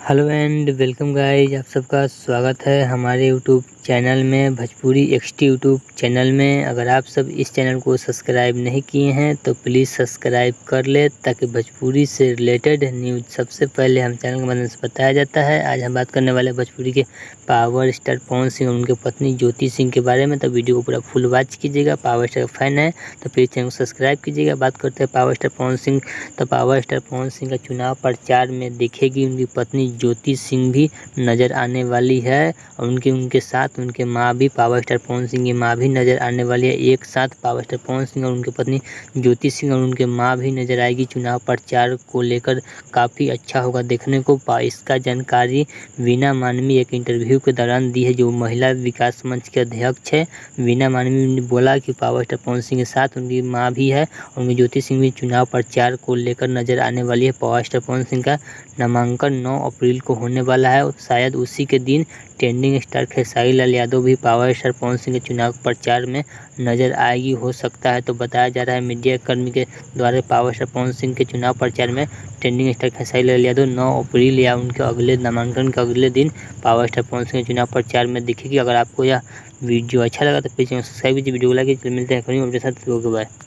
Hello and welcome guys, आप सबका स्वागत है हमारे यूट्यूब चैनल में, भोजपुरी एक्सटी यूट्यूब चैनल में। अगर आप सब इस चैनल को सब्सक्राइब नहीं किए हैं तो प्लीज़ सब्सक्राइब कर ले, ताकि भोजपुरी से रिलेटेड न्यूज़ सबसे पहले हम चैनल के माध्यम से बताया जाता है। आज हम बात करने वाले भोजपुरी के पावर स्टार पवन सिंह और उनके पत्नी ज्योति सिंह के बारे में। तो वीडियो को पूरा फुल वॉच कीजिएगा। पावर स्टार का फैन है तो प्लीज़ चैनल को सब्सक्राइब कीजिएगा। बात करते हैं पावर स्टार पवन सिंह। तो पावर स्टार पवन सिंह का चुनाव प्रचार में दिखेगी उनकी पत्नी ज्योति सिंह भी नज़र आने वाली है, और उनके साथ उनके माँ भी, पावर स्टार पवन सिंह की माँ भी नज़र आने वाली है। एक साथ पावर स्टार पवन सिंह और उनके पत्नी ज्योति सिंह और उनके माँ भी नज़र आएगी। चुनाव प्रचार को लेकर काफ़ी अच्छा होगा देखने को। इसका जानकारी वीना मानवी एक इंटरव्यू के दौरान दी है, जो महिला विकास मंच के अध्यक्ष है। वीना मानवी ने बोला कि पावर स्टार पवन सिंह के साथ उनकी माँ भी है और उनकी ज्योति सिंह भी चुनाव प्रचार को लेकर नज़र आने वाली है। पावर स्टार पवन सिंह का नामांकन 9 अप्रैल को होने वाला है, और शायद उसी के दिन ट्रेंडिंग स्टार खेसारी लाल यादव भी पावर स्टार पवन सिंह के चुनाव प्रचार में नजर आएगी, हो सकता है। तो बताया जा रहा है मीडिया कर्मी के द्वारा पावर स्टार पवन सिंह के चुनाव प्रचार में ट्रेंडिंग स्टार खेसारी लाल यादव 9 अप्रैल या उनके अगले नामांकन के अगले दिन पावर स्टार पवन सिंह के चुनाव प्रचार में दिखेगी। अगर आपको यह वीडियो अच्छा लगा तो प्लीज़ सब्सक्राइब कीजिए, वीडियो को लाइक कीजिए। मिलते हैं अपने साथ। बाय।